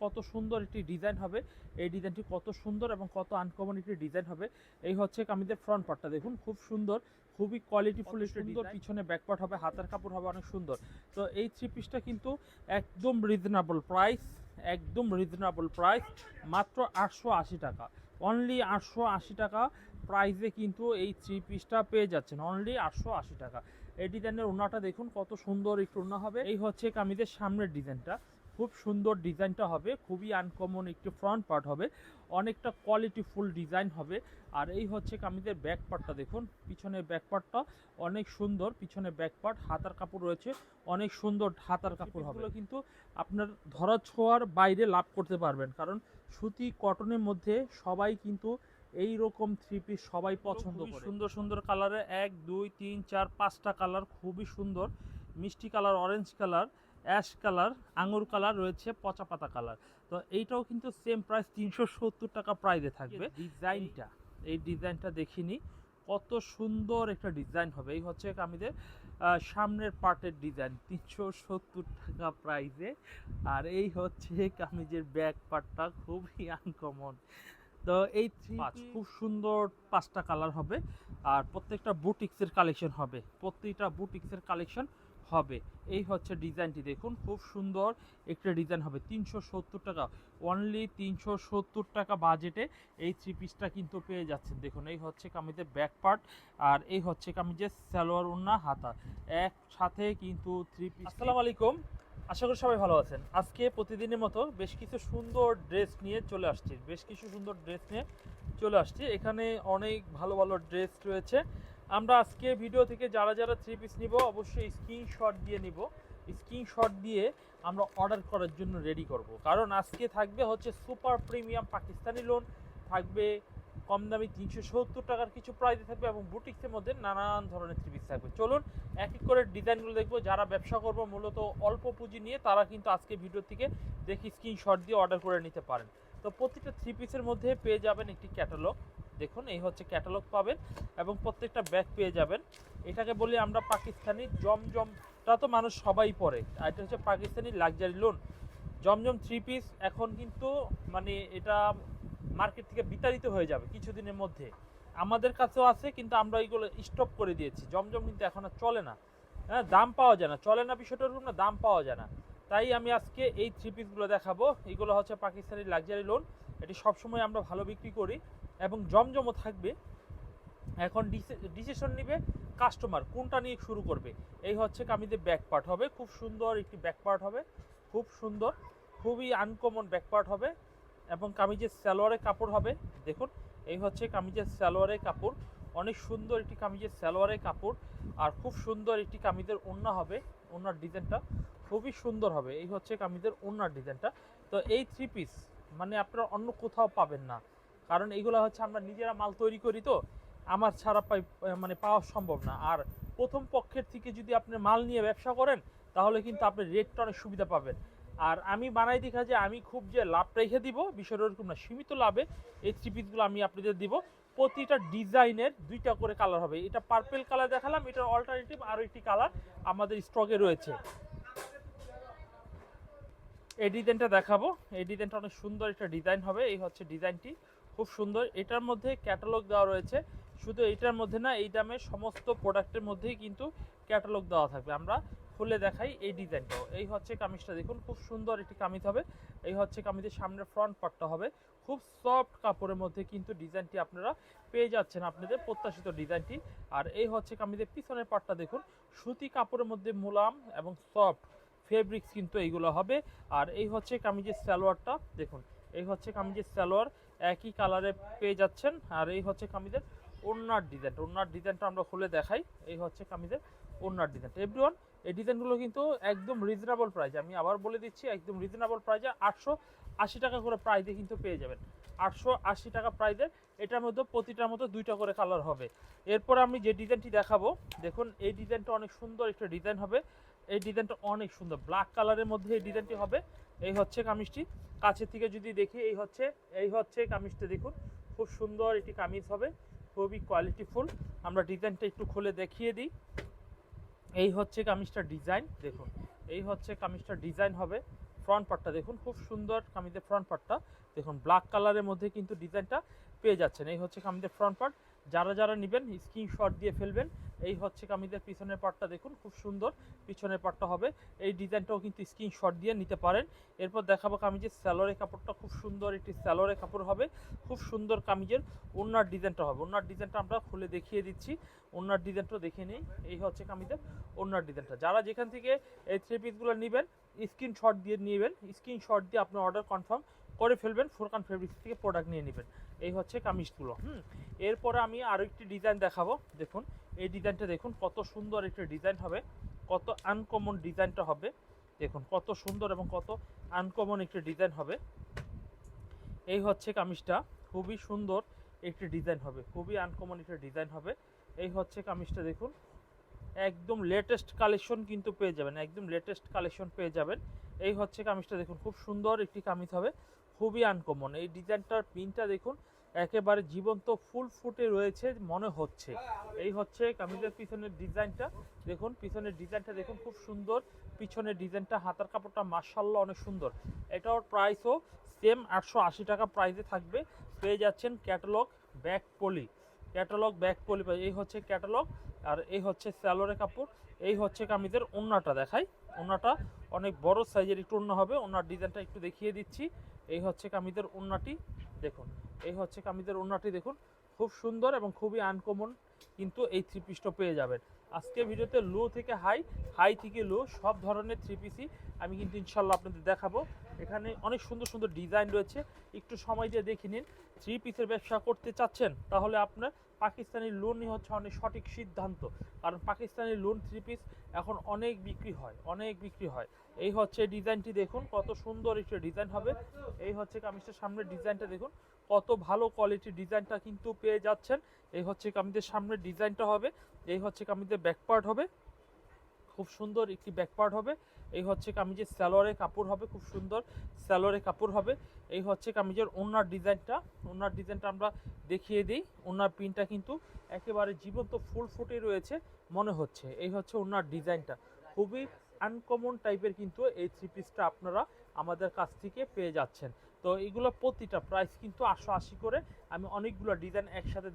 কত সুন্দর একটি ডিজাইন হবে, এই ডিজাইনটি কত সুন্দর এবং কত আনকমন একটি ডিজাইন হবে। এই হচ্ছে কামিজের ফ্রন্ট পার্টটা দেখুন, খুব সুন্দর, খুবই কোয়ালিটিফুল একটি সুন্দর, পিছনে ব্যাকপার্ট হবে, হাতের কাপড় হবে অনেক সুন্দর। তো এই থ্রি পিসটা কিন্তু একদম রিজনেবল প্রাইস, একদম রিজনেবল প্রাইস, মাত্র 880 টাকা, অনলি 880 টাকা প্রাইসে কিন্তু এই থ্রি পিসটা পেয়ে যাচ্ছেন, অনলি 880 টাকা। এই ডিজাইনের ওড়নাটা দেখুন কত সুন্দর একটু ওড়না হবে। এই হচ্ছে কামিজের সামনের ডিজাইনটা, খুব সুন্দর ডিজাইনটা হবে, খুবই আনকমন একটি ফ্রন্ট পার্ট হবে, অনেকটা কোয়ালিটিফুল ডিজাইন হবে। আর এই হচ্ছে কামিজের ব্যাক পার্টটা দেখুন, পিছনের ব্যাক পার্টটা অনেক সুন্দর, পিছনে ব্যাক পার্ট, হাতার কাপড় রয়েছে অনেক সুন্দর, হাতার কাপড় হবে কিন্তু আপনার ধরা ছোঁয়ার বাইরে লাভ করতে পারবেন, কারণ সুতি কটনের মধ্যে সবাই কিন্তু এই রকম থ্রি পিস সবাই পছন্দ করে। সুন্দর সুন্দর কালারে 1 2 3 4 5টা কালার, খুবই সুন্দর, মিষ্টি colour, orange colour, ash colour, আঙুর কালার রয়েছে, পচা পাতা কালার। তো এইটাও কিন্তু সেম প্রাইস 370 টাকা প্রাইসে থাকবে। ডিজাইনটা, এই ডিজাইনটা দেখিনি, কত সুন্দর একটা ডিজাইন হবে। এই হচ্ছে কামিজের সামনের পার্টের ডিজাইন, 370 টাকা প্রাইসে। আর এই হচ্ছে কামিজের ব্যাক পার্টটা, খুবই আনকমন। তো এই খুব সুন্দর 5টা কালার হবে, আর প্রত্যেকটা বুটিক্সের কালেকশন হবে, প্রত্যেকটা বুটিক্সের কালেকশন হবে। এই হচ্ছে ডিজাইনটি দেখুন, খুব সুন্দর একটা ডিজাইন হবে, 370 টাকা, অনলি 370 টাকা বাজেটে এই থ্রি পিসটা কিন্তু পেয়ে যাচ্ছেন। দেখুন এই হচ্ছে কামিজের ব্যাক পার্ট, আর এই হচ্ছে কামিজের সালোয়ার ওড়না হাতা একসাথে কিন্তু থ্রি পিস। আসসালামু আলাইকুম, আশা করি সবাই ভালো আছেন। আজকে প্রতিদিনের মতো বেশ কিছু সুন্দর ড্রেস নিয়ে চলে আসছি, এখানে অনেক ভালো ভালো ড্রেস রয়েছে। আমরা আজকে ভিডিও থেকে যারা যারা থ্রি পিস নিব অবশ্যই স্ক্রিনশট দিয়ে নিব, স্ক্রিনশট দিয়ে আমরা অর্ডার করার জন্য রেডি করব, কারণ আজকে থাকবে হচ্ছে সুপার প্রিমিয়াম পাকিস্তানি লোন থাকবে, কম দামি 370 টাকার কিছু প্রাইসে থাকবে, এবং বুটিক্সের মধ্যে নানান ধরনের থ্রি পিস থাকবে। চলুন এক এক করে ডিজাইনগুলো দেখবো। যারা ব্যবসা করবো মূলত অল্প পুঁজি নিয়ে, তারা কিন্তু আজকে ভিডিও থেকে দেখি স্ক্রিনশট দিয়ে অর্ডার করে নিতে পারেন। তো প্রত্যেকটা থ্রি পিসের মধ্যে পেয়ে যাবেন একটি ক্যাটালগ, দেখুন এই হচ্ছে ক্যাটালগ পাবেন, এবং প্রত্যেকটা ব্যাগ পেয়ে যাবেন। এটাকে বলি আমরা পাকিস্তানি জমজমটা, তো মানুষ সবাই পরে, আর এটা হচ্ছে পাকিস্তানি লাক্সারি লোন জমজম থ্রি পিস। এখন কিন্তু মানে এটা মার্কেট থেকে বিতাড়িত হয়ে যাবে কিছুদিনের মধ্যে, আমাদের কাছেও আছে কিন্তু আমরা এইগুলো স্টপ করে দিয়েছি। জমজম কিন্তু এখন আর চলে না, হ্যাঁ, দাম পাওয়া যায় না, চলে না বিষয়টার উপর না, দাম পাওয়া যায় না। তাই আমি আজকে এই থ্রি পিসগুলো দেখাবো। এগুলো হচ্ছে পাকিস্তানি লাক্সারি লোন, এটি সবসময় আমরা ভালো বিক্রি করি, এবং জমজমও থাকবে। এখন ডিসিশন নিবে কাস্টমার কোনটা নিয়ে শুরু করবে। এই হচ্ছে কামিজের ব্যাক পার্ট হবে, খুব সুন্দর একটি ব্যাক পার্ট হবে, খুব সুন্দর, খুবই আনকমন ব্যাক পার্ট হবে, এবং কামিজের সালোয়ারের কাপড় হবে দেখুন। এই হচ্ছে কামিজের সালোয়ারের কাপড়, অনেক সুন্দর একটি কামিজের সালোয়ারের কাপড়, আর খুব সুন্দর একটি কামিজের ওড়না হবে, ওড়নার ডিজাইনটা খুবই সুন্দর হবে। এই হচ্ছে কামিজের ওড়নার ডিজাইনটা। তো এই থ্রি পিস মানে আপনারা অন্য কোথাও পাবেন না, কারণ এইগুলো হচ্ছে আমরা নিজেরা মাল তৈরি করি, তো আমার ছাড়া মানে পাওয়া সম্ভব না। আর প্রথম পক্ষের থেকে যদি আপনি মাল নিয়ে ব্যবসা করেন, তাহলে কিন্তু আপনি রেটটা অনেক সুবিধা পাবেন। আর আমি বানাই দেখা যে আমি খুব যে লাভ রেখে দিব বিষয়টা ওরকম না, সীমিত লাভে এই থ্রি পিসগুলো আমি আপনাদের দিব। প্রতিটা ডিজাইনের 2টা করে কালার হবে, এটা পার্পেল কালার দেখালাম, এটার অল্টারনেটিভ আরও একটি কালার আমাদের স্টকে রয়েছে। এই ডিজাইনটা দেখাবো, এই ডিজাইনটা অনেক সুন্দর একটা ডিজাইন হবে। এই হচ্ছে ডিজাইনটি, খুব সুন্দর। এটার মধ্যে ক্যাটালগ দেওয়া রয়েছে, শুধু এইটার মধ্যে না, এই দামের সমস্ত প্রোডাক্টের মধ্যেই কিন্তু ক্যাটালগ দেওয়া থাকবে। আমরা খুলে দেখাই এই ডিজাইনটাও। এই হচ্ছে কামিজটা দেখুন, খুব সুন্দর একটি কামিজ হবে। এই হচ্ছে কামিজের সামনের ফ্রন্ট পার্টটা হবে, খুব সফট কাপড়ের মধ্যে কিন্তু ডিজাইনটি আপনারা পেয়ে যাচ্ছেন, আপনাদের প্রত্যাশিত ডিজাইনটি। আর এই হচ্ছে কামিজের পিছনের পার্টটা দেখুন, সুতি কাপড়ের মধ্যে মোলাম এবং সফট ফেব্রিক্স কিন্তু এইগুলো হবে। আর এই হচ্ছে কামিজের সালোয়ারটা দেখুন, এই হচ্ছে কামিজের সালোয়ার, একই কালারে পেয়ে যাচ্ছেন। আর এই হচ্ছে কামিজের ওড়নার ডিজাইন, ওড়নার ডিজাইনটা আমরা খুলে দেখাই। এই হচ্ছে কামিজের ওড়নার ডিজাইনটা। এভরিওয়ান, এই ডিজাইনগুলো কিন্তু একদম রিজনেবল প্রাইস, আমি আবার বলে দিচ্ছি, একদম রিজনেবল প্রাইসে 880 টাকা করে প্রাইসে কিন্তু পেয়ে যাবেন, 880 টাকা প্রাইসে। এটার মধ্যে প্রতিটার মধ্যে 2টা করে কালার হবে। এরপর আমি যে ডিজাইনটি দেখাবো দেখুন, এই ডিজাইনটা অনেক সুন্দর একটা ডিজাইন হবে। এই ডিজাইনটা অনেক সুন্দর, ব্ল্যাক কালারের মধ্যে এই ডিজাইনটি হবে। এই হচ্ছে কামিজটি, কাছে থেকে যদি দেখি এই হচ্ছে কামিজটা দেখুন, খুব সুন্দর একটি কামিজ হবে, খুবই কোয়ালিটিফুল। আমরা ডিজাইনটা একটু খুলে দেখিয়ে দিই। এই হচ্ছে কামিজটার ডিজাইন দেখুন, এই হচ্ছে কামিজটার ডিজাইন হবে, ফ্রন্ট পার্টটা দেখুন, খুব সুন্দর কামিজের ফ্রন্ট পার্টটা দেখুন, ব্ল্যাক কালারের মধ্যে কিন্তু ডিজাইনটা পেয়ে যাচ্ছেন। এই হচ্ছে কামিজের ফ্রন্ট পার্ট, যারা যারা নেবেন স্ক্রিনশট দিয়ে ফেলবেন। এই হচ্ছে কামিজের পিছনের পার্টটা দেখুন, খুব সুন্দর পিছনের পার্টটা হবে। এই ডিজাইনটাও কিন্তু স্ক্রিনশট দিয়ে নিতে পারেন। এরপর দেখাবো কামিজের স্যালোরে কাপড়টা, খুব সুন্দর একটি স্যালোরে কাপড় হবে, খুব সুন্দর কামিজের ওড়নার ডিজাইনটা হবে। ওড়নার ডিজাইনটা আমরা খুলে দেখিয়ে দিচ্ছি, ওড়নার ডিজাইনটা দেখে নিই। এই হচ্ছে কামিজের ওড়নার ডিজাইনটা। যারা যেখান থেকে এই থ্রি পিসগুলো নেবেন স্ক্রিনশট দিয়ে নেবেন, স্ক্রিনশট দিয়ে আপনি অর্ডার কনফার্ম করে ফেলবেন, ফুরকান ফেব্রিক্স থেকে প্রোডাক্ট নিয়ে নেবেন। এই হচ্ছে কামিজগুলো। এরপরে আমি আরও একটি ডিজাইন দেখাবো। দেখুন এই ডিজাইনটা দেখুন, কত সুন্দর একটি ডিজাইন হবে, কত আনকমন ডিজাইনটা হবে। দেখুন কত সুন্দর এবং কত আনকমন একটি ডিজাইন হবে। এই হচ্ছে কামিজটা, খুবই সুন্দর একটি ডিজাইন হবে, খুবই আনকমন একটি ডিজাইন হবে। এই হচ্ছে কামিজটা দেখুন, একদম লেটেস্ট কালেকশন কিন্তু পেয়ে যাবেন, একদম লেটেস্ট কালেকশন পেয়ে যাবেন। এই হচ্ছে কামিজটা দেখুন, খুব সুন্দর একটি কামিজ হবে, খুবই আনকমন। এই ডিজাইনটার প্রিন্টটা দেখুন, একেবারে জীবন্ত ফুল ফুটে রয়েছে মনে হচ্ছে। এই হচ্ছে কামিজের পিছনের ডিজাইনটা দেখুন, পিছনের ডিজাইনটা দেখুন, খুব সুন্দর পিছনের ডিজাইনটা। হাতার কাপড়টা মাশাআল্লাহ অনেক সুন্দর। এটার প্রাইসও সেম 880 টাকা প্রাইসে থাকবে। পেয়ে যাচ্ছেন catalogue back poly, catalogue back poly. এই হচ্ছে ক্যাটালগ, আর এই হচ্ছে স্যালোরে কাপড়। এই হচ্ছে কামিজের ওড়নাটা দেখাই, ওড়নাটা অনেক বড় সাইজের একটু ওড়না হবে। ওড়নার ডিজাইনটা একটু দেখিয়ে দিচ্ছি। এই হচ্ছে কামিজের ওড়নাটি দেখুন, এই হচ্ছে কামিজের ওড়নাটি দেখুন, খুব সুন্দর এবং খুবই আনকমন কিন্তু এই থ্রি পিসটা পেয়ে যাবেন। আজকে ভিডিওতে লো থেকে হাই, হাই থেকে লো সব ধরনের থ্রি পিসই আমি কিন্তু ইনশাল্লাহ আপনাদের দেখাবো। এখানে অনেক সুন্দর সুন্দর ডিজাইন রয়েছে, একটু সময় দিয়ে দেখে নিন। থ্রি পিসের ব্যবসা করতে চাচ্ছেন তাহলে আপনার পাকিস্তানি লোনই হচ্ছে অনেক সঠিক সিদ্ধান্ত, কারণ পাকিস্তানি লোন থ্রি পিস এখন অনেক বিক্রি হয়, অনেক বিক্রি হয়। এই হচ্ছে ডিজাইনটি দেখুন, কত সুন্দর একটা ডিজাইন হবে। এই হচ্ছে কামিজটার সামনের ডিজাইনটা দেখুন, কত ভালো কোয়ালিটির ডিজাইনটা কিন্তু পেয়ে যাচ্ছেন। এই হচ্ছে কামিজের সামনের ডিজাইনটা হবে। এই হচ্ছে কামিজের ব্যাক পার্ট হবে, খুব সুন্দর একটি ব্যাক পার্ট হবে। এই হচ্ছে কামিজের স্যালোরে কাপড় হবে, খুব সুন্দর স্যালোরে কাপড় হবে। এই হচ্ছে কামিজের ওড়নার ডিজাইনটা, ওড়নার ডিজাইনটা আমরা দেখিয়ে দিই। ওড়নার প্রিন্টটা কিন্তু একেবারে জীবন্ত ফুল ফুটে রয়েছে মনে হচ্ছে। এই হচ্ছে ওড়নার ডিজাইনটা, খুবই আনকমন টাইপের কিন্তু এই থ্রি পিসটা আপনারা আমাদের কাছ থেকে পেয়ে যাচ্ছেন। তো এইগুলো প্রতিটা প্রাইস কিন্তু 880 করে। আমি অনেকগুলো ডিজাইন একসাথে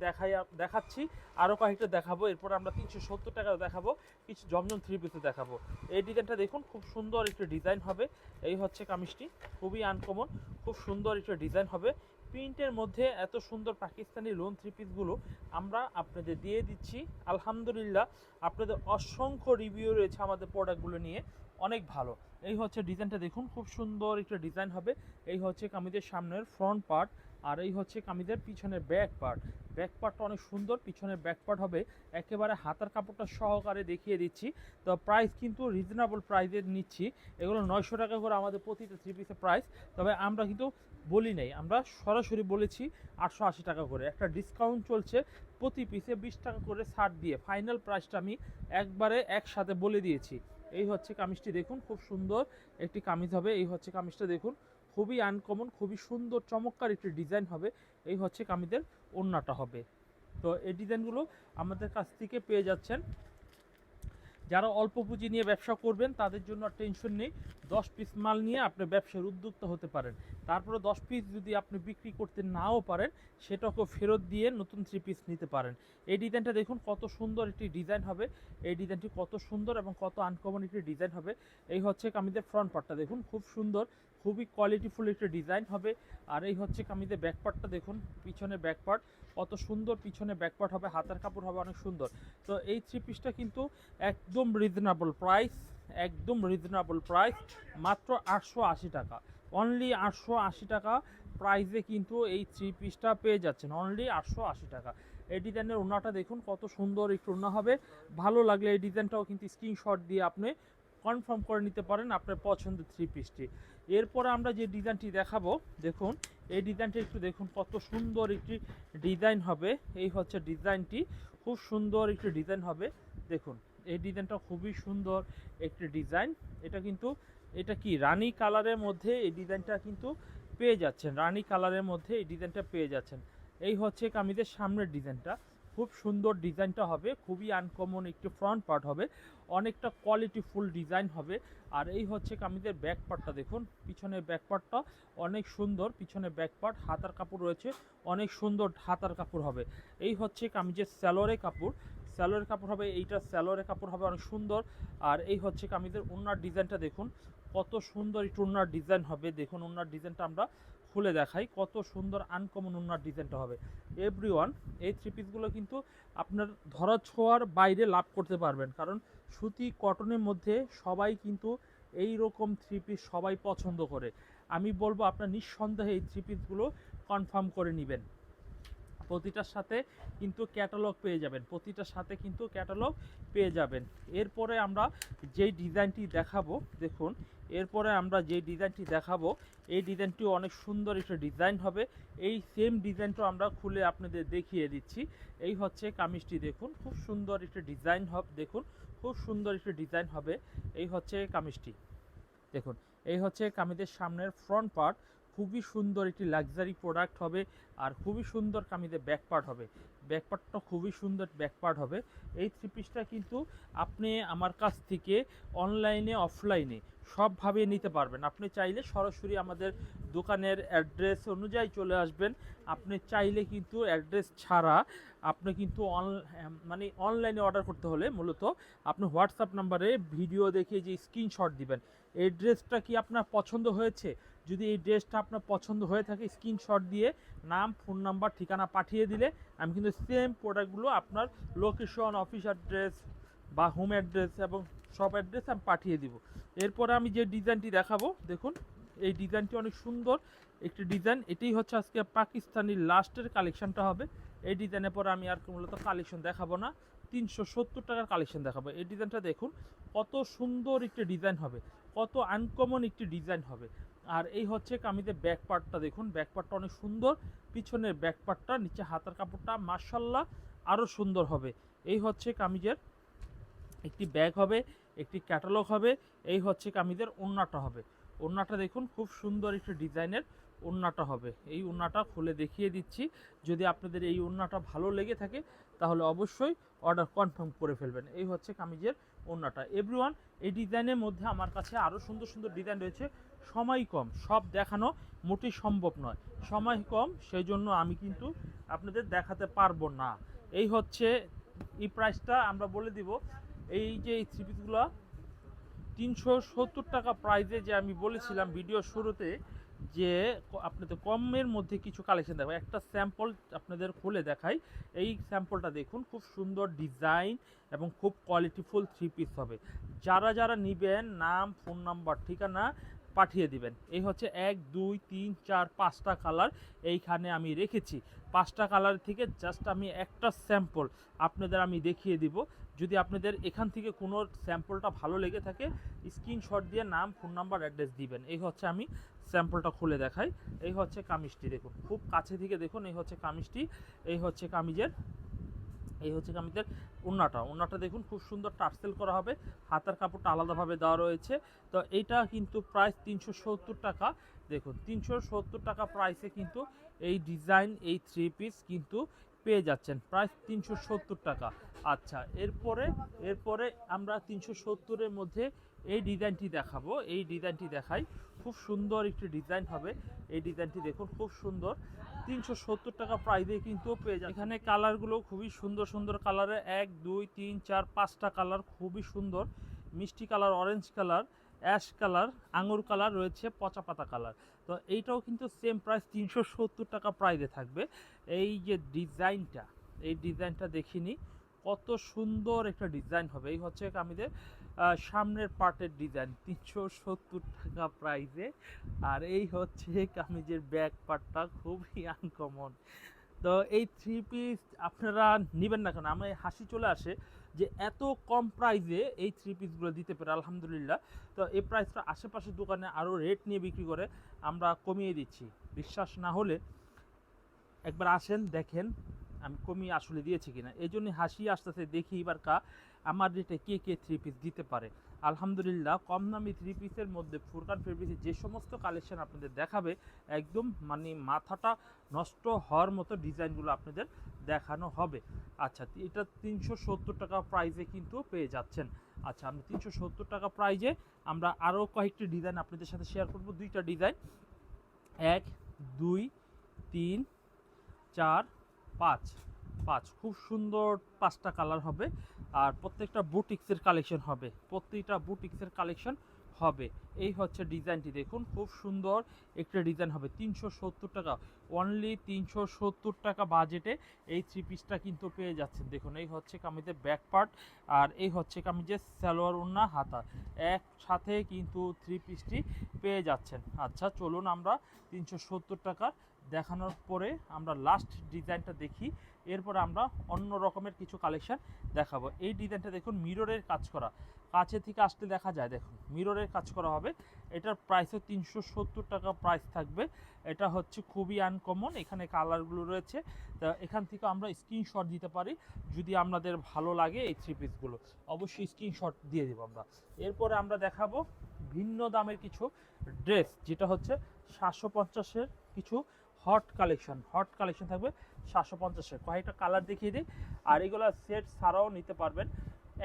দেখাচ্ছি, আরও কয়েকটা দেখাবো। এরপর আমরা 370 টাকা দেখাবো, কিছু জমজম থ্রি পিসে দেখাবো। এই ডিজাইনটা দেখুন, খুব সুন্দর একটা ডিজাইন হবে। এই হচ্ছে কামিজটি, খুবই আনকমন, খুব সুন্দর একটা ডিজাইন হবে। প্রিন্টের মধ্যে এত সুন্দর পাকিস্তানি লোন থ্রি পিসগুলো আমরা আপনাদের দিয়ে দিচ্ছি। আলহামদুলিল্লাহ আপনাদের অসংখ্য রিভিউ রয়েছে আমাদের প্রোডাক্টগুলো নিয়ে, অনেক ভালো। এই হচ্ছে ডিজাইনটা দেখুন, খুব সুন্দর একটা ডিজাইন হবে। এই হচ্ছে কামিজের সামনের ফ্রন্ট পার্ট, আর এই হচ্ছে কামিজের পিছনের ব্যাক পার্ট। ব্যাক পার্টটা অনেক সুন্দর, পিছনের ব্যাক পার্ট হবে একেবারে হাতার কাপড়টা সহকারে দেখিয়ে দিচ্ছি। তো প্রাইস কিন্তু রিজনেবল প্রাইসে নিচ্ছি, এগুলো 900 টাকা করে আমাদের প্রতিটা থ্রি পিসের প্রাইস। তবে আমরা কিন্তু বলি নাই, আমরা সরাসরি বলেছি 880 টাকা করে। একটা ডিসকাউন্ট চলছে, প্রতি পিসে 20 টাকা করে ছাড় দিয়ে ফাইনাল প্রাইসটা আমি একবারে একসাথে বলে দিয়েছি। এই হচ্ছে কামিজটি দেখুন, খুব সুন্দর একটি কামিজ হবে। এই হচ্ছে কামিজটা দেখুন, খুবই আনকমন, খুবই সুন্দর চমৎকার একটি ডিজাইন হবে। এই হচ্ছে কামিজের ওড়নাটা হবে। তো এই ডিজাইনগুলো আমাদের কাছ থেকে পেয়ে যাচ্ছেন। যারা অল্প পুঁজি নিয়ে ব্যবসা করবেন তাদের জন্য টেনশন নেই, 10 পিস মাল নিয়ে আপনি ব্যবসার উদ্যোক্তা হতে পারেন। তারপরে 10 পিস যদি আপনি বিক্রি করতে নাও পারেন সেটাকেও ফেরত দিয়ে নতুন 3 পিস নিতে পারেন। এই ডিজাইনটা দেখুন, কত সুন্দর একটি ডিজাইন হবে। এই ডিজাইনটি কত সুন্দর এবং কত আনকমন একটি ডিজাইন হবে। এই হচ্ছে কামিজের ফ্রন্ট পার্টটা দেখুন, খুব সুন্দর, খুবই কোয়ালিটিফুল একটি ডিজাইন হবে। আর এই হচ্ছে কামিজের ব্যাক পার্টটা দেখুন, পিছনে ব্যাক পার্ট কত সুন্দর, পিছনে ব্যাক পার্ট হবে, হাতার কাপড় হবে অনেক সুন্দর। তো এই থ্রি পিসটা কিন্তু একদম রিজনেবল প্রাইস, একদম রিজনেবল প্রাইস, মাত্র 880 টাকা, অনলি 880 টাকা প্রাইসে কিন্তু এই থ্রি পিসটা পেয়ে যাচ্ছেন, অনলি 880 টাকা। এই ডিজাইনের ওড়নাটা দেখুন, কত সুন্দর একটু ওড়না হবে। ভালো লাগলে এই ডিজাইনটাও কিন্তু স্ক্রিনশট দিয়ে আপনি কনফার্ম করে নিতে পারেন আপনার পছন্দের থ্রি পিসটি। এরপরে আমরা যে ডিজাইনটি দেখাবো দেখুন, এই ডিজাইনটা একটু দেখুন, কত সুন্দর একটি ডিজাইন হবে। এই হচ্ছে ডিজাইনটি, খুব সুন্দর একটি ডিজাইন হবে। দেখুন এই ডিজাইনটা খুবই সুন্দর একটি ডিজাইন। এটা কিন্তু এটা কি রানী কালারের মধ্যে এই ডিজাইনটা কিন্তু পেয়ে যাচ্ছেন, রানী কালারের মধ্যে এই ডিজাইনটা পেয়ে যাচ্ছেন। এই হচ্ছে কামিজের সামনের ডিজাইনটা, খুব সুন্দর ডিজাইনটা হবে, খুবই আনকমন একটি ফ্রন্ট পার্ট হবে, অনেকটা কোয়ালিটিফুল ডিজাইন হবে। আর এই হচ্ছে কামিজের ব্যাক পার্টটা দেখুন, পিছনের ব্যাক পার্টটা অনেক সুন্দর, পিছনে ব্যাক পার্ট, হাতার কাপড় রয়েছে অনেক সুন্দর, হাতার কাপড় হবে। এই হচ্ছে কামিজের স্যালোয়ারের কাপড়, স্যালোয়ারের কাপড় হবে এইটা, স্যালোয়ারের কাপড় হবে অনেক সুন্দর। আর এই হচ্ছে কামিজের ওড়নার ডিজাইনটা দেখুন, কত সুন্দর একটু ওড়নার ডিজাইন হবে। দেখুন ওড়নার ডিজাইনটা আমরা খুলে দেখাই, কত সুন্দর আনকমন ওড়নার ডিজাইনটা হবে। এভরিওয়ান, এই থ্রি পিসগুলো কিন্তু আপনার ধরা ছোঁয়ার বাইরে লাভ করতে পারবেন, কারণ সুতি কটনের মধ্যে সবাই কিন্তু এই রকম থ্রি পিস সবাই পছন্দ করে। আমি বলবো আপনার নিঃসন্দেহে এই থ্রি পিসগুলো কনফার্ম করে নেবেন। প্রতিটার সাথে কিন্তু ক্যাটালগ পেয়ে যাবেন, প্রতিটার সাথে কিন্তু ক্যাটালগ পেয়ে যাবেন। এরপরে আমরা যেই ডিজাইনটি দেখাবো দেখুন, এরপরে আমরা যেই ডিজাইনটি দেখাবো এই ডিজাইনটি অনেক সুন্দর একটা ডিজাইন হবে। এই সেম ডিজাইনটা আমরা খুলে আপনাদের দেখিয়ে দিচ্ছি। এই হচ্ছে কামিজটি দেখুন, খুব সুন্দর একটা ডিজাইন হবে, দেখুন খুব সুন্দর একটা ডিজাইন হবে। এই হচ্ছে কামিজটি দেখুন, এই হচ্ছে কামিজের সামনের ফ্রন্ট পার্ট, খুবই সুন্দর একটি লাক্সারি প্রোডাক্ট হবে। আর খুবই সুন্দর কামিজের ব্যাক পার্ট হবে, ব্যাক পার্টটা খুবই সুন্দর ব্যাক পার্ট হবে। এই থ্রি পিসটা কিন্তু আপনি আমার কাছ থেকে অনলাইনে অফলাইনে সবভাবে নিতে পারবেন। আপনি চাইলে সরাসরি আমাদের দোকানের অ্যাড্রেস অনুযায়ী চলে আসবেন, আপনি চাইলে কিন্তু অ্যাড্রেস ছাড়া আপনি কিন্তু মানে অনলাইনে অর্ডার করতে হলে মূলত আপনি হোয়াটসঅ্যাপ নাম্বারে ভিডিও দেখে যে স্ক্রিনশট দিবেন, এই ড্রেসটা কি আপনার পছন্দ হয়েছে, যদি এই ড্রেসটা আপনার পছন্দ হয়ে থাকে স্ক্রিনশট দিয়ে নাম, ফোন নাম্বার, ঠিকানা পাঠিয়ে দিলে আমি কিন্তু সেম প্রোডাক্টগুলো আপনার লোকেশন, অফিস অ্যাড্রেস বা হোম অ্যাড্রেস এবং সব অ্যাড্রেস আমি পাঠিয়ে দিব। এরপরে আমি যে ডিজাইনটি দেখাবো দেখুন, এই ডিজাইনটি অনেক সুন্দর একটি ডিজাইন। এটাই হচ্ছে আজকে পাকিস্তানি লাস্টের কালেকশানটা হবে। এই ডিজাইনের পরে আমি আর মূলত কালেকশন দেখাবো না, 370 টাকার কালেকশন দেখাবো। এই ডিজাইনটা দেখুন, কত সুন্দর একটি ডিজাইন হবে, কত আনকমন একটি ডিজাইন হবে। আর এই হচ্ছে কামিজের ব্যাক পার্টটা দেখুন, ব্যাক পার্টটা অনেক সুন্দর, পিছনের ব্যাক পার্টটা, নিচে হাতার কাপড়টা মাশাআল্লাহ আরও সুন্দর হবে। এই হচ্ছে কামিজের একটি ব্যাগ হবে, একটি ক্যাটালগ হবে। এই হচ্ছে কামিজের ওড়নাটা হবে, ওড়নাটা দেখুন খুব সুন্দর একটি ডিজাইনের ওড়নাটা হবে। এই ওড়নাটা খুলে দেখিয়ে দিচ্ছি, যদি আপনাদের এই ওড়নাটা ভালো লেগে থাকে তাহলে অবশ্যই অর্ডার কনফার্ম করে ফেলবেন। এই হচ্ছে কামিজের ওড়নাটা। এভরিওয়ান, এই ডিজাইনের মধ্যে আমার কাছে আরও সুন্দর সুন্দর ডিজাইন রয়েছে, সময় কম, সব দেখানো মোটেই সম্ভব নয়, সময় কম, সেই জন্য আমি কিন্তু আপনাদের দেখাতে পারবো না। এই হচ্ছে এই প্রাইসটা আমরা বলে দিব। এই যে এই থ্রি পিসগুলো 370 টাকা প্রাইসে, যে আমি বলেছিলাম ভিডিও শুরুতে যে আপনাদের কমের মধ্যে কিছু কালেকশন দেখাবো, একটা স্যাম্পল আপনাদের খুলে দেখাই। এই স্যাম্পলটা দেখুন, খুব সুন্দর ডিজাইন এবং খুব কোয়ালিটিফুল থ্রি পিস হবে। যারা যারা নেবেন নাম, ফোন নাম্বার, ঠিকানা পাঠিয়ে দিবেন। এই হচ্ছে 1 2 3 4 5টা কালার এইখানে আমি রেখেছি, 5টা কালার থেকে জাস্ট আমি একটা স্যাম্পল আপনাদের আমি দেখিয়ে দিব। যদি আপনাদের এখান থেকে কোনো স্যাম্পলটা ভালো লেগে থাকে স্ক্রিনশট দিয়ে নাম, ফোন নাম্বার, অ্যাড্রেস দিবেন। এই হচ্ছে আমি স্যাম্পলটা খুলে দেখাই। এই হচ্ছে কামিজটি দেখুন, খুব কাছে থেকে দেখুন, এই হচ্ছে কামিজটি, এই হচ্ছে কামিজের ওড়নাটা, ওড়নাটা দেখুন খুব সুন্দর টার্সেল করা হবে, হাতার কাপড়টা আলাদাভাবে দেওয়া রয়েছে। তো এইটা কিন্তু প্রাইস 370 টাকা। দেখুন 370 টাকা প্রাইসে কিন্তু এই ডিজাইন, এই থ্রি পিস কিন্তু পেয়ে যাচ্ছেন প্রাইস 370 টাকা। আচ্ছা, এরপরে আমরা 370-এর মধ্যে এই ডিজাইনটি দেখাবো। এই ডিজাইনটি দেখাই, খুব সুন্দর একটি ডিজাইন হবে। এই ডিজাইনটি দেখুন খুব সুন্দর, 370 টাকা প্রাইসে কিন্তু পেয়ে যায়। এখানে কালারগুলো খুবই সুন্দর সুন্দর কালারে, 1 2 3 4 5টা কালার খুবই সুন্দর, মিষ্টি colour, orange colour, ash colour, আঙুর কালার রয়েছে, পচা পাতা কালার। তো এইটাও কিন্তু সেম প্রাইস 370 টাকা প্রাইসে থাকবে। এই যে ডিজাইনটা, এই ডিজাইনটা দেখিনি, কত সুন্দর একটা ডিজাইন হবে। এই হচ্ছে কামিজের সামনের পার্টের ডিজাইন, 370 টাকা প্রাইসে। আর এই হচ্ছে কামিজের ব্যাক পার্টটা, খুবই আনকমন। তো এই থ্রি পিস আপনারা নেবেন না কেন, আমার হাসি চলে আসে যে এত কম প্রাইসে এই থ্রি পিসগুলো দিতে পারে, আলহামদুলিল্লাহ। তো এই প্রাইসটা আশেপাশের দোকানে আরও রেট নিয়ে বিক্রি করে, আমরা কমিয়ে দিচ্ছি। বিশ্বাস না হলে একবার আসেন, দেখেন আমি কমিয়ে আসলে দিয়েছি কিনা। এই জন্যই হাসি আসতেছে, দেখি এবার আমার রেটে কে কে থ্রি পিস দিতে পারে। আলহামদুলিল্লাহ কম দামি থ্রি পিসের মধ্যে ফুরকান ফেব্রিক্সের যে সমস্ত কালেকশন আপনাদের দেখাবে একদম মানে মাথাটা নষ্ট হওয়ার মতো ডিজাইনগুলো আপনাদের দেখানো হবে। আচ্ছা, এটা 370 টাকা প্রাইসে কিন্তু পেয়ে যাচ্ছেন। আচ্ছা, আমরা 370 টাকা প্রাইজে আমরা আরও কয়েকটি ডিজাইন আপনাদের সাথে শেয়ার করব। দুইটা ডিজাইন, 1 2 3 4 5 5 খুব সুন্দর 5টা কালার হবে। আর প্রত্যেকটা বুটিক্সের কালেকশন হবে, প্রত্যেকটা বুটিক্সের কালেকশন হবে। এই হচ্ছে ডিজাইনটি দেখুন, খুব সুন্দর একটা ডিজাইন হবে। 370 টাকা, অনলি 370 টাকা বাজেটে এই থ্রি পিসটা কিন্তু পেয়ে যাচ্ছেন। দেখুন, এই হচ্ছে কামিজের ব্যাক পার্ট, আর এই হচ্ছে কামিজের সালোয়ার ওড়না হাতা, একসাথে কিন্তু থ্রি পিসটি পেয়ে যাচ্ছেন। আচ্ছা, চলুন আমরা 370 টাকা দেখানোর পরে আমরা লাস্ট ডিজাইনটা দেখি, এরপরে আমরা অন্য রকমের কিছু কালেকশন দেখাবো। এই ডিজাইনটা দেখুন, মিররের কাজ করা, কাছে থেকে আসলে দেখা যায়, দেখুন মিররের কাজ করা হবে। এটার প্রাইসও 370 টাকা প্রাইস থাকবে। এটা হচ্ছে খুবই আনকমন, এখানে কালারগুলো রয়েছে। তা এখান থেকে আমরা স্ক্রিনশট দিতে পারি যদি আপনাদের ভালো লাগে এই থ্রি পিসগুলো, অবশ্যই স্ক্রিনশট দিয়ে দেবো আমরা। এরপরে আমরা দেখাবো ভিন্ন দামের কিছু ড্রেস, যেটা হচ্ছে 750-এর কিছু হট কালেকশন থাকবে 750-এর। কয়েকটা কালার দেখিয়ে দিই। আর এগুলো সেট ছাড়াও নিতে পারবেন,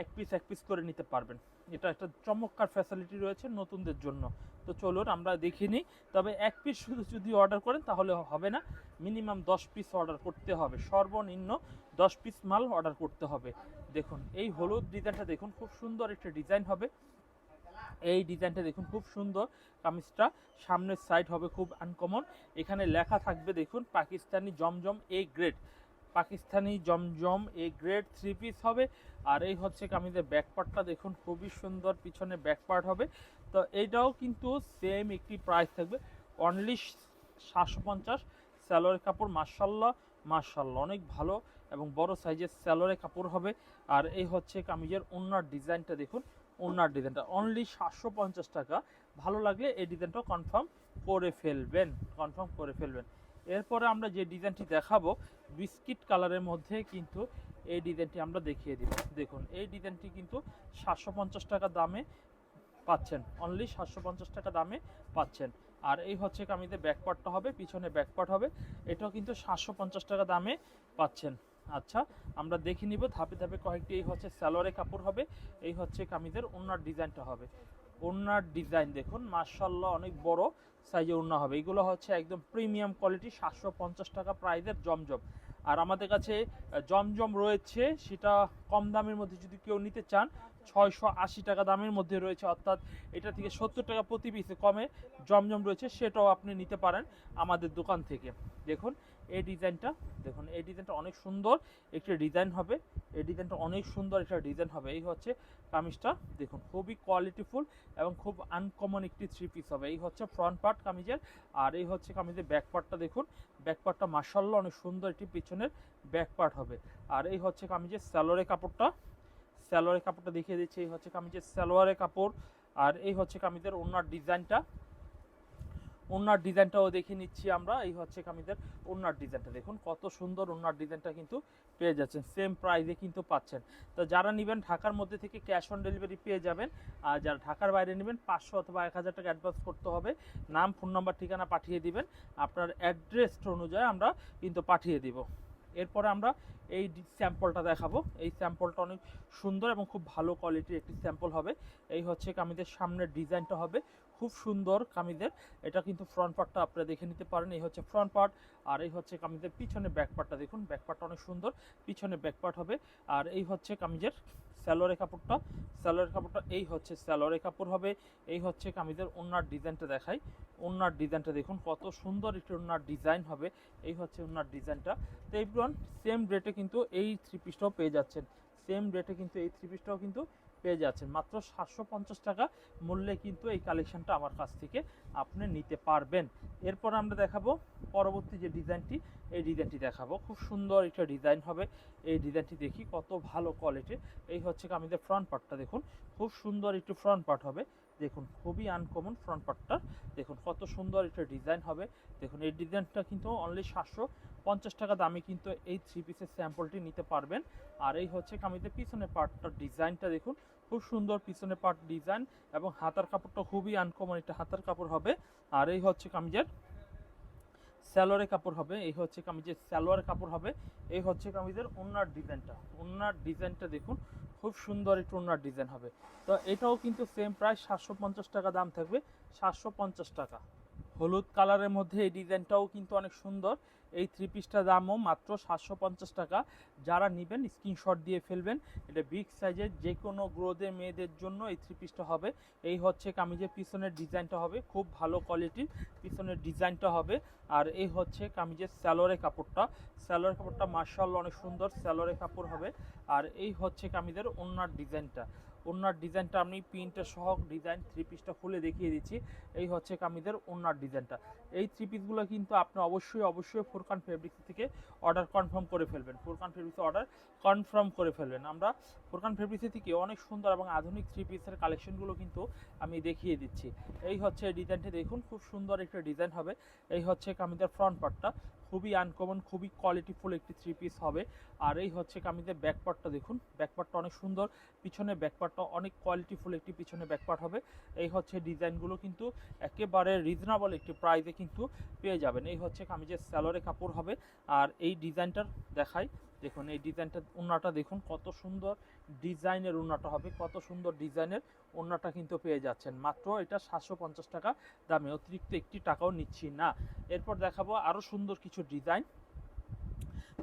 এক পিস করে নিতে পারবেন। এটা একটা চমৎকার ফ্যাসিলিটি রয়েছে নতুনদের জন্য। তো চলুন আমরা দেখে নিই। তবে এক পিস শুধু যদি অর্ডার করেন তাহলে হবে না, মিনিমাম 10 পিস অর্ডার করতে হবে, সর্বনিম্ন 10 পিস মাল অর্ডার করতে হবে। দেখুন এই হলুদ ডিজাইনটা দেখুন, খুব সুন্দর একটা ডিজাইন হবে। এই ডিজাইনটা দেখুন, খুব সুন্দর। কামিজটা সামনের সাইড হবে খুব আনকমন, এখানে লেখা থাকবে দেখুন পাকিস্তানি জমজম এ গ্রেড, পাকিস্তানি জমজম এ গ্রেড থ্রি পিস হবে। আর এই হচ্ছে কামিজের ব্যাক পার্টটা দেখুন, খুবই সুন্দর, পিছনে ব্যাক পার্ট হবে। তো এইটাও কিন্তু সেম একটি প্রাইস থাকবে, অনলি 750। স্যালোয়ারের কাপড় মাশাল্লাহ অনেক ভালো এবং বড় সাইজের স্যালোয়ারের কাপড় হবে। আর এই হচ্ছে কামিজের ওড়নার ডিজাইনটা দেখুন, ওড়নার ডিজাইনটা অনলি 750 টাকা। ভালো লাগলে এই ডিজাইনটা কনফার্ম করে ফেলবেন। এরপরে আমরা যে ডিজাইনটি দেখাবো বিস্কিট কালারের মধ্যে কিন্তু এই ডিজাইনটি আমরা দেখিয়ে দিব। দেখুন এই ডিজাইনটি কিন্তু 750 টাকা দামে পাচ্ছেন, অনলি 750 টাকা দামে পাচ্ছেন। আর এই হচ্ছে কামিজের ব্যাকপার্টটা হবে, পিছনে ব্যাকপার্ট হবে, এটাও কিন্তু 750 টাকা দামে পাচ্ছেন। আচ্ছা, আমরা দেখে নিব ধাপে ধাপে কয়েকটি। এই হচ্ছে সালোয়ারের কাপড় হবে, এই হচ্ছে কামিজের ওড়নার ডিজাইনটা হবে। ওড়নার ডিজাইন দেখুন মাশাআল্লাহ, অনেক বড় সাইজে ওড়না হবে। এগুলো হচ্ছে একদম প্রিমিয়াম কোয়ালিটি, 750 টাকা প্রাইসের জমজম। আর আমাদের কাছে জমজম রয়েছে, সেটা কম দামের মধ্যে যদি কেউ নিতে চান 680 টাকা দামের মধ্যে রয়েছে, অর্থাৎ এটা থেকে 70 টাকা প্রতি পিসে কমে জমজম রয়েছে, সেটাও আপনি নিতে পারেন আমাদের দোকান থেকে। দেখুন এই ডিজাইনটা, দেখুন এই ডিজাইনটা অনেক সুন্দর একটা ডিজাইন হবে, এই ডিজাইনটা অনেক সুন্দর একটা ডিজাইন হবে। এই হচ্ছে কামিজটা দেখুন, খুবই কোয়ালিটিফুল এবং খুব আনকমন একটি থ্রি পিস হবে। এই হচ্ছে ফ্রন্ট পার্ট কামিজের, আর এই হচ্ছে কামিজের ব্যাক পার্টটা দেখুন, ব্যাক পার্টটা মাশাআল্লাহ অনেক সুন্দর একটি পিছনের ব্যাক পার্ট হবে। আর এই হচ্ছে কামিজের সালোয়ারের কাপড়টা দেখিয়ে দিচ্ছি। এই হচ্ছে কামিজের সালোয়ারের কাপড়, আর এই হচ্ছে কামিজের ওড়নার ডিজাইনটাও দেখে নিচ্ছি আমরা। এই হচ্ছে কামিজের ওড়নার ডিজাইনটা দেখুন, কত সুন্দর ওড়নার ডিজাইনটা কিন্তু পেয়ে যাচ্ছেন, সেম প্রাইসে কিন্তু পাচ্ছেন। তো যারা নেবেন ঢাকার মধ্যে থেকে ক্যাশ অন ডেলিভারি পেয়ে যাবেন, আর যারা ঢাকার বাইরে নেবেন 500 অথবা 1000 টাকা অ্যাডভান্স করতে হবে। নাম, ফোন নাম্বার, ঠিকানা পাঠিয়ে দিবেন, আপনার অ্যাড্রেস অনুযায়ী আমরা কিন্তু পাঠিয়ে দিব। এরপরে আমরা এই স্যাম্পলটা দেখাবো। এই স্যাম্পলটা অনেক সুন্দর এবং খুব ভালো কোয়ালিটির একটি স্যাম্পল হবে। এই হচ্ছে কামিজের সামনের ডিজাইনটা হবে, খুব সুন্দর কামিজের। এটা কিন্তু ফ্রন্ট পার্টটা আপনারা দেখে নিতে পারেন, এই হচ্ছে ফ্রন্ট পার্ট। আর এই হচ্ছে কামিজের পিছনে ব্যাক পার্টটা দেখুন, ব্যাক পার্টটা অনেক সুন্দর, পিছনে ব্যাক পার্ট হবে। আর এই হচ্ছে কামিজের সালোয়ারের কাপড়টা, এই হচ্ছে সালোয়ারের কাপড় হবে। এই হচ্ছে কামিজের ওড়নার ডিজাইনটা দেখাই, ওড়নার ডিজাইনটা দেখুন কত সুন্দর একটি ওড়নার ডিজাইন হবে। এই হচ্ছে ওড়নার ডিজাইনটা। তো এভরিওয়ান সেম রেটে কিন্তু এই থ্রি পিসটাও পেয়ে যাচ্ছেন, পেয়ে যাচ্ছেন মাত্র 750 টাকা মূল্যে কিন্তু এই কালেকশনটা আমার কাছ থেকে আপনি নিতে পারবেন। এরপর আমরা দেখাবো পরবর্তী যে ডিজাইনটি, এই ডিজাইনটি দেখাবো, খুব সুন্দর একটা ডিজাইন হবে। এই ডিজাইনটি দেখি কত ভালো কোয়ালিটির। এই হচ্ছে কামিজের ফ্রন্ট পার্টটা দেখুন, খুব সুন্দর একটু ফ্রন্ট পার্ট হবে। দেখুন খুবই আনকমন ফ্রন্ট পার্টটা, দেখুন কত সুন্দর একটা ডিজাইন হবে। দেখুন এই ডিজাইনটা কিন্তু অনলি 750 টাকা দামে কিন্তু এই থ্রি পিসের স্যাম্পলটি নিতে পারবেন। আর এই হচ্ছে কামিজের পিছনের পার্টটার ডিজাইনটা দেখুন, খুব সুন্দর পিছনে পার্ট ডিজাইন এবং হাতার কাপড়টা খুবই আনকমন একটা হাতার কাপড় হবে। আর এই হচ্ছে কামিজের সালোয়ারের কাপড় হবে, এই হচ্ছে কামিজের সালোয়ারের কাপড় হবে। এই হচ্ছে কামিজের ওড়নার ডিজাইনটা, ওড়নার ডিজাইনটা দেখুন খুব সুন্দর একটু ওড়নার ডিজাইন হবে। তো এটাও কিন্তু সেম প্রাইস 750 টাকা দাম থাকবে, 750 টাকা। হলুদ কালারের মধ্যে এই ডিজাইনটাও কিন্তু অনেক সুন্দর। এই থ্রি পিসটার দামও মাত্র 750 টাকা। যারা নেবেন স্ক্রিনশট দিয়ে ফেলবেন। এটা বিগ সাইজের যে কোনো গ্রোদের মেয়েদের জন্য এই থ্রি পিসটা হবে। এই হচ্ছে কামিজের পিছনের ডিজাইনটা হবে, খুব ভালো কোয়ালিটির পিছনের ডিজাইনটা হবে। আর এই হচ্ছে কামিজের সালোয়ারের কাপড়টা, সালোয়ারের কাপড়টা মাশাআল্লাহ অনেক সুন্দর সালোয়ারের কাপড় হবে। আর এই হচ্ছে কামিজের ওড়নার ডিজাইনটা, ওড়নার ডিজাইনটা আমি প্রিন্টের সহ ডিজাইন থ্রি পিসটা খুলে দেখিয়ে দিচ্ছি। এই হচ্ছে কামিজের ওড়নার ডিজাইনটা। এই থ্রি পিসগুলো কিন্তু আপনি অবশ্যই ফুরকান ফেব্রিক্স থেকে অর্ডার কনফার্ম করে ফেলবেন, ফুরকান ফেব্রিক্সে অর্ডার কনফার্ম করে ফেলবেন। আমরা ফুরকান ফেব্রিক্স থেকে অনেক সুন্দর এবং আধুনিক থ্রি পিসের কালেকশনগুলো কিন্তু আমি দেখিয়ে দিচ্ছি। এই হচ্ছে ডিজাইনটি দেখুন, খুব সুন্দর একটা ডিজাইন হবে। এই হচ্ছে কামিজের ফ্রন্ট পার্টটা, খুবই আনকমন খুবই কোয়ালিটিফুল একটি থ্রি পিস হবে। আর এই হচ্ছে কামিজের ব্যাক পার্টটা দেখুন, ব্যাক পার্টটা অনেক সুন্দর, পিছনে ব্যাক পার্টটা অনেক কোয়ালিটিফুল একটি পিছনে ব্যাক পার্ট হবে। এই হচ্ছে ডিজাইনগুলো কিন্তু একেবারে রিজনেবল একটি প্রাইসে কিন্তু পেয়ে যাবেন। এই হচ্ছে কামিজের সালোয়ারের কাপড় হবে। আর এই ডিজাইনটার দেখাই, দেখুন এই ডিজাইনটা ওড়নাটা দেখুন কত সুন্দর ডিজাইনের ওড়নাটা হবে, কত সুন্দর ডিজাইনের ওড়নাটা কিন্তু পেয়ে যাচ্ছেন মাত্র এটা 750 টাকা দামে, অতিরিক্ত একটি টাকাও নিচ্ছি না। এরপর দেখাবো আরও সুন্দর কিছু ডিজাইন।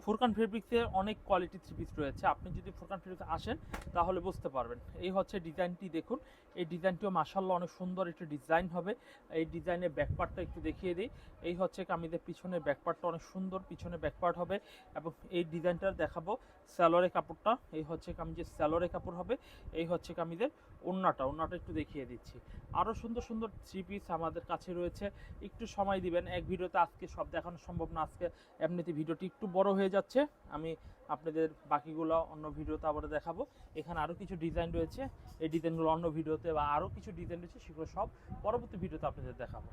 ফুরকান ফেব্রিক্সের অনেক কোয়ালিটি থ্রি পিস রয়েছে, আপনি যদি ফুরকান ফেব্রিক্সে আসেন তাহলে বুঝতে পারবেন। এই হচ্ছে ডিজাইনটি দেখুন, এই ডিজাইনটিও মাশাআল্লাহ অনেক সুন্দর একটি ডিজাইন হবে। এই ডিজাইনের ব্যাকপার্টটা একটু দেখিয়ে দিই। এই হচ্ছে কামিজের পিছনে ব্যাকপার্টটা অনেক সুন্দর, পিছনে ব্যাকপার্ট হবে। এবং এই ডিজাইনটা দেখাবো সালোয়ারের কাপড়টা, এই হচ্ছে কামিজের সালোয়ারের কাপড় হবে। এই হচ্ছে কামিজের ওড়নাটা, ওড়নাটা একটু দেখিয়ে দিচ্ছি। আরও সুন্দর সুন্দর থ্রি পিস আমাদের কাছে রয়েছে, একটু সময় দিবেন। এক ভিডিওতে আজকে সব দেখানো সম্ভব না, আজকে এমনিতে ভিডিওটি একটু বড় হয়ে যাচ্ছে। আমি আপনাদের বাকিগুলো অন্য ভিডিওতে আবার দেখাবো। এখানে আরও কিছু ডিজাইন রয়েছে, এই ডিজাইনগুলো অন্য ভিডিওতে বা আরও কিছু ডিজাইন রয়েছে সেগুলো সব পরবর্তী ভিডিওতে আপনাদের দেখাবো।